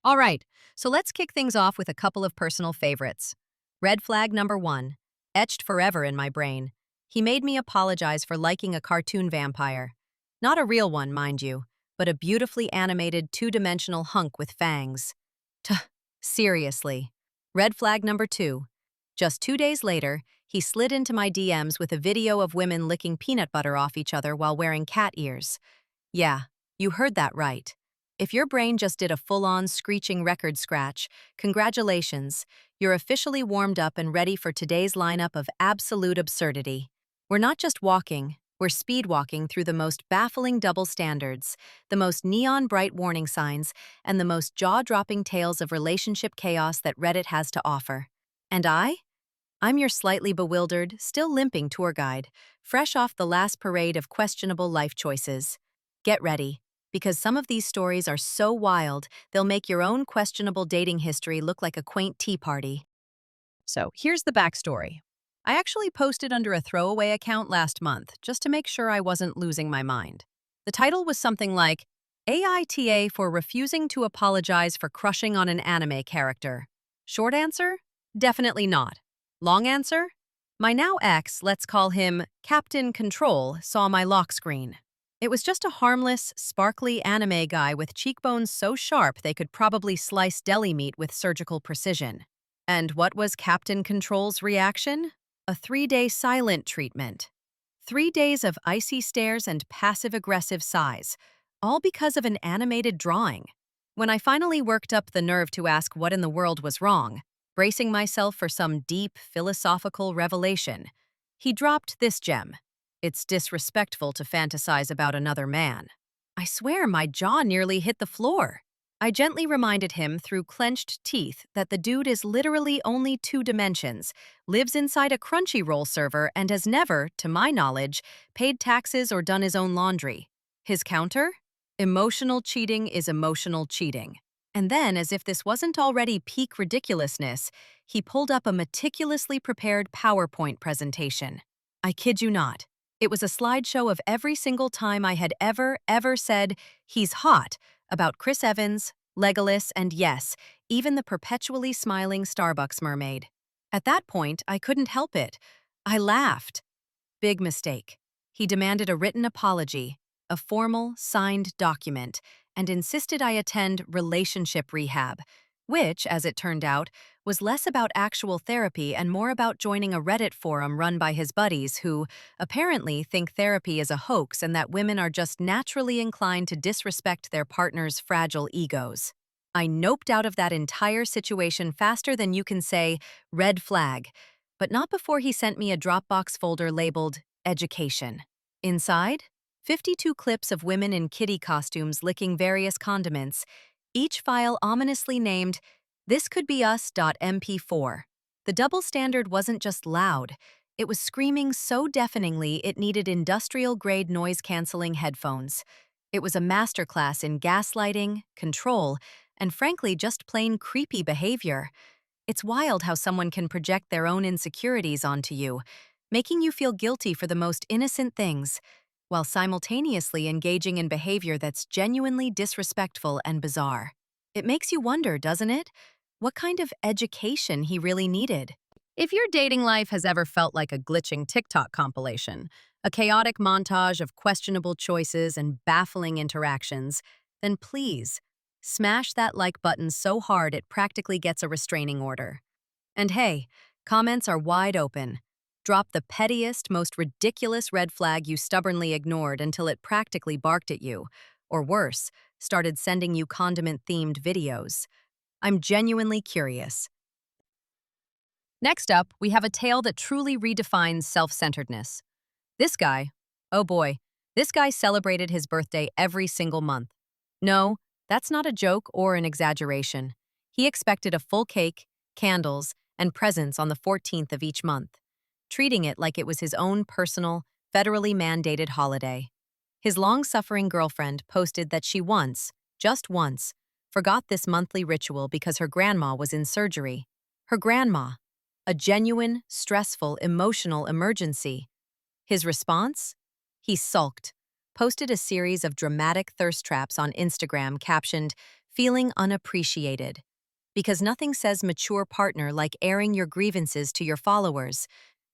All right, so let's kick things off with a couple of personal favorites. Red flag number one, etched forever in my brain. He made me apologize for liking a cartoon vampire. Not a real one, mind you, but a beautifully animated two-dimensional hunk with fangs. Tuh, seriously. Red flag number two. Just 2 days later, he slid into my DMs with a video of women licking peanut butter off each other while wearing cat ears. Yeah, you heard that right. If your brain just did a full-on screeching record scratch, congratulations, you're officially warmed up and ready for today's lineup of absolute absurdity. We're not just walking, we're speed walking through the most baffling double standards, the most neon bright warning signs, and the most jaw-dropping tales of relationship chaos that Reddit has to offer. And I'm your slightly bewildered, still limping tour guide, fresh off the last parade of questionable life choices. Get ready, because some of these stories are so wild, they'll make your own questionable dating history look like a quaint tea party. So, here's the backstory. I actually posted under a throwaway account last month, just to make sure I wasn't losing my mind. The title was something like, AITA for refusing to apologize for crushing on an anime character. Short answer? Definitely not. Long answer? My now ex, let's call him Captain Control, saw my lock screen. It was just a harmless, sparkly anime guy with cheekbones so sharp they could probably slice deli meat with surgical precision. And what was Captain Control's reaction? A 3-day silent treatment. 3 days of icy stares and passive-aggressive sighs, all because of an animated drawing. When I finally worked up the nerve to ask what in the world was wrong, bracing myself for some deep, philosophical revelation, he dropped this gem. It's disrespectful to fantasize about another man. I swear my jaw nearly hit the floor. I gently reminded him through clenched teeth that the dude is literally only 2 dimensions, lives inside a Crunchyroll server, and has never, to my knowledge, paid taxes or done his own laundry. His counter? Emotional cheating is emotional cheating. And then, as if this wasn't already peak ridiculousness, he pulled up a meticulously prepared PowerPoint presentation. I kid you not. It was a slideshow of every single time I had ever said, "He's hot," about Chris Evans, Legolas, and yes, even the perpetually smiling Starbucks mermaid. At that point, I couldn't help it. I laughed. Big mistake. He demanded a written apology, a formal, signed document, and insisted I attend relationship rehab, which, as it turned out, was less about actual therapy and more about joining a Reddit forum run by his buddies who, apparently, think therapy is a hoax and that women are just naturally inclined to disrespect their partner's fragile egos. I noped out of that entire situation faster than you can say, red flag, but not before he sent me a Dropbox folder labeled Education. Inside, 52 clips of women in kitty costumes licking various condiments, each file ominously named This Could Be Us.mp4. The double standard wasn't just loud, it was screaming so deafeningly it needed industrial-grade noise-canceling headphones. It was a masterclass in gaslighting, control, and frankly just plain creepy behavior. It's wild how someone can project their own insecurities onto you, making you feel guilty for the most innocent things, while simultaneously engaging in behavior that's genuinely disrespectful and bizarre. It makes you wonder, doesn't it? What kind of education he really needed. If your dating life has ever felt like a glitching TikTok compilation, a chaotic montage of questionable choices and baffling interactions, then please, smash that like button so hard it practically gets a restraining order. And hey, comments are wide open. Drop the pettiest, most ridiculous red flag you stubbornly ignored until it practically barked at you, or worse, started sending you condiment-themed videos. I'm genuinely curious. Next up, we have a tale that truly redefines self-centeredness. This guy, oh boy, this guy celebrated his birthday every single month. No, that's not a joke or an exaggeration. He expected a full cake, candles, and presents on the 14th of each month, treating it like it was his own personal, federally mandated holiday. His long-suffering girlfriend posted that she once, just once, forgot this monthly ritual because her grandma was in surgery. Her grandma. A genuine, stressful, emotional emergency. His response? He sulked, posted a series of dramatic thirst traps on Instagram captioned, feeling unappreciated. Because nothing says mature partner like airing your grievances to your followers.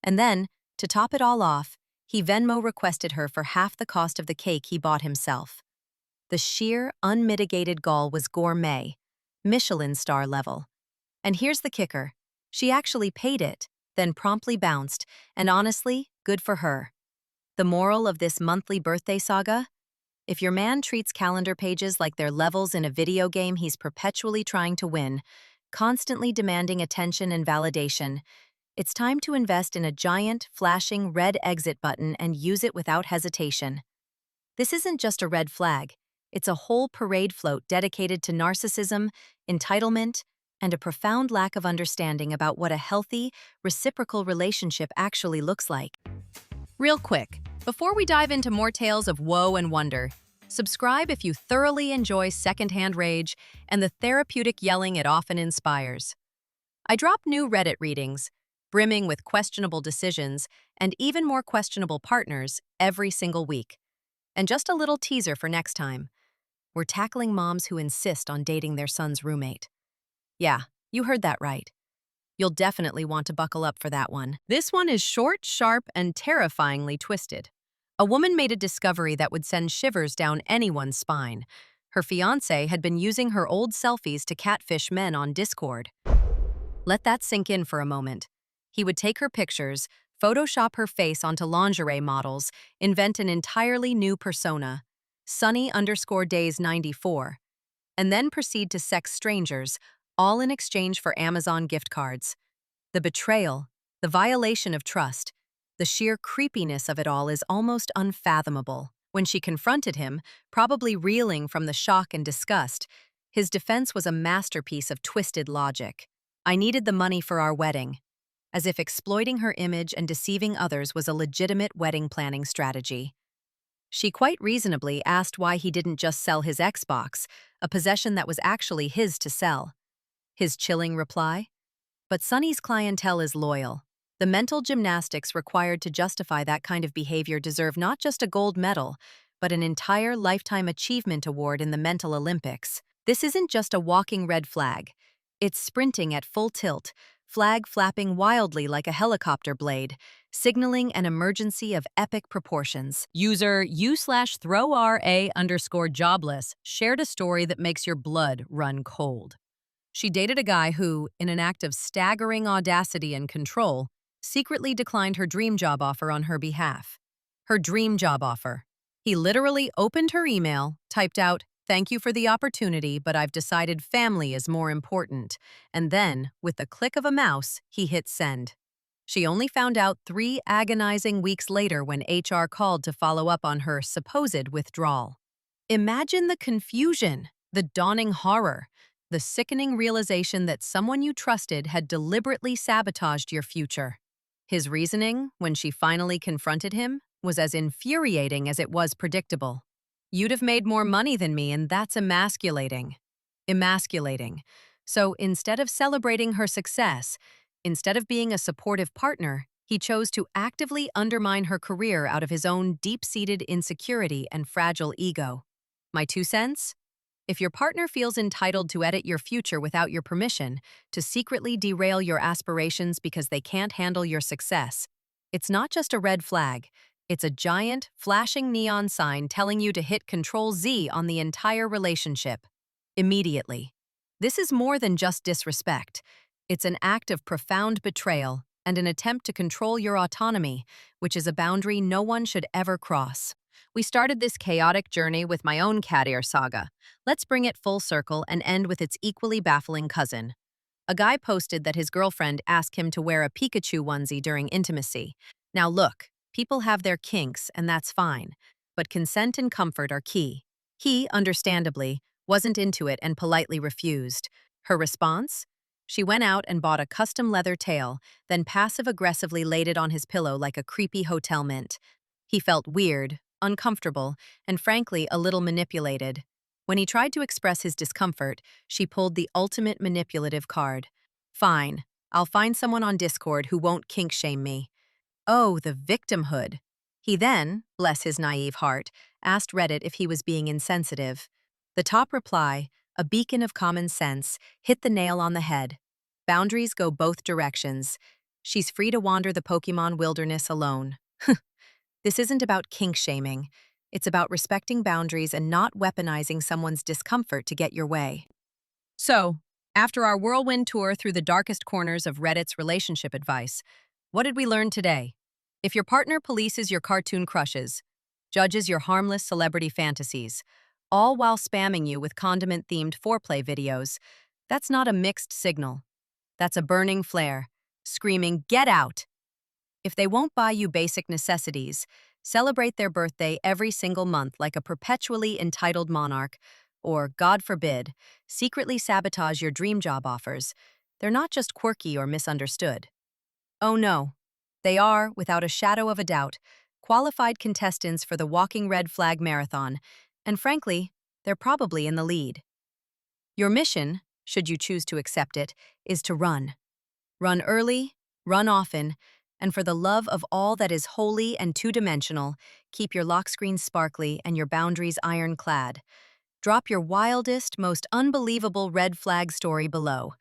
And then, to top it all off, he Venmo requested her for half the cost of the cake he bought himself. The sheer, unmitigated gall was gourmet, Michelin star level. And here's the kicker. She actually paid it, then promptly bounced, and honestly, good for her. The moral of this monthly birthday saga? If your man treats calendar pages like they're levels in a video game he's perpetually trying to win, constantly demanding attention and validation, it's time to invest in a giant, flashing red exit button and use it without hesitation. This isn't just a red flag. It's a whole parade float dedicated to narcissism, entitlement, and a profound lack of understanding about what a healthy, reciprocal relationship actually looks like. Real quick, before we dive into more tales of woe and wonder, subscribe if you thoroughly enjoy secondhand rage and the therapeutic yelling it often inspires. I drop new Reddit readings, brimming with questionable decisions and even more questionable partners every single week. And just a little teaser for next time. We're tackling moms who insist on dating their son's roommate. Yeah, you heard that right. You'll definitely want to buckle up for that one. This one is short, sharp, and terrifyingly twisted. A woman made a discovery that would send shivers down anyone's spine. Her fiancé had been using her old selfies to catfish men on Discord. Let that sink in for a moment. He would take her pictures, Photoshop her face onto lingerie models, invent an entirely new persona, Sunny_Days94, and then proceed to sex strangers, all in exchange for Amazon gift cards. The betrayal, the violation of trust, the sheer creepiness of it all is almost unfathomable. When she confronted him, probably reeling from the shock and disgust, his defense was a masterpiece of twisted logic. I needed the money for our wedding. As if exploiting her image and deceiving others was a legitimate wedding planning strategy. She quite reasonably asked why he didn't just sell his Xbox, a possession that was actually his to sell. His chilling reply? But Sunny's clientele is loyal. The mental gymnastics required to justify that kind of behavior deserve not just a gold medal, but an entire Lifetime Achievement Award in the Mental Olympics. This isn't just a walking red flag. It's sprinting at full tilt, flag flapping wildly like a helicopter blade, signaling an emergency of epic proportions. User u/throwra_jobless shared a story that makes your blood run cold. She dated a guy who, in an act of staggering audacity and control, secretly declined her dream job offer on her behalf. Her dream job offer. He literally opened her email, typed out, "Thank you for the opportunity, but I've decided family is more important." And then, with the click of a mouse, he hit send. She only found out 3 agonizing weeks later when HR called to follow up on her supposed withdrawal. Imagine the confusion, the dawning horror, the sickening realization that someone you trusted had deliberately sabotaged your future. His reasoning, when she finally confronted him, was as infuriating as it was predictable. "You'd have made more money than me, and that's emasculating." Emasculating. So instead of celebrating her success, instead of being a supportive partner, he chose to actively undermine her career out of his own deep-seated insecurity and fragile ego. My 2 cents? If your partner feels entitled to edit your future without your permission, to secretly derail your aspirations because they can't handle your success, it's not just a red flag. It's a giant, flashing neon sign telling you to hit Control-Z on the entire relationship. Immediately. This is more than just disrespect. It's an act of profound betrayal and an attempt to control your autonomy, which is a boundary no one should ever cross. We started this chaotic journey with my own cat ear saga. Let's bring it full circle and end with its equally baffling cousin. A guy posted that his girlfriend asked him to wear a Pikachu onesie during intimacy. Now look, people have their kinks, and that's fine, but consent and comfort are key. He, understandably, wasn't into it and politely refused. Her response? She went out and bought a custom leather tail, then passive-aggressively laid it on his pillow like a creepy hotel mint. He felt weird, uncomfortable, and frankly a little manipulated. When he tried to express his discomfort, she pulled the ultimate manipulative card. "Fine, I'll find someone on Discord who won't kink-shame me." Oh, the victimhood. He then, bless his naive heart, asked Reddit if he was being insensitive. The top reply, A beacon of common sense, hit the nail on the head. Boundaries go both directions. She's free to wander the Pokemon wilderness alone. This isn't about kink shaming. It's about respecting boundaries and not weaponizing someone's discomfort to get your way. So, after our whirlwind tour through the darkest corners of Reddit's relationship advice, what did we learn today? If your partner polices your cartoon crushes, judges your harmless celebrity fantasies, all while spamming you with condiment-themed foreplay videos, that's not a mixed signal. That's a burning flare, screaming, "Get out!" If they won't buy you basic necessities, celebrate their birthday every single month like a perpetually entitled monarch, or, God forbid, secretly sabotage your dream job offers, they're not just quirky or misunderstood. Oh no, they are, without a shadow of a doubt, qualified contestants for the Walking Red Flag Marathon, and frankly, they're probably in the lead. Your mission, should you choose to accept it, is to run. Run early, run often, and for the love of all that is holy and two-dimensional, keep your lock screens sparkly and your boundaries ironclad. Drop your wildest, most unbelievable red flag story below.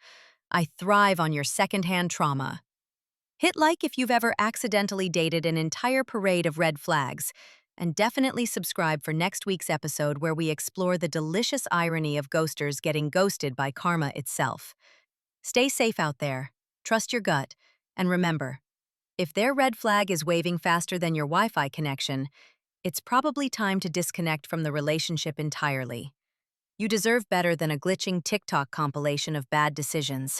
I thrive on your secondhand trauma. Hit like if you've ever accidentally dated an entire parade of red flags, and definitely subscribe for next week's episode where we explore the delicious irony of ghosters getting ghosted by karma itself. Stay safe out there, trust your gut, and remember, if their red flag is waving faster than your Wi-Fi connection, it's probably time to disconnect from the relationship entirely. You deserve better than a glitching TikTok compilation of bad decisions.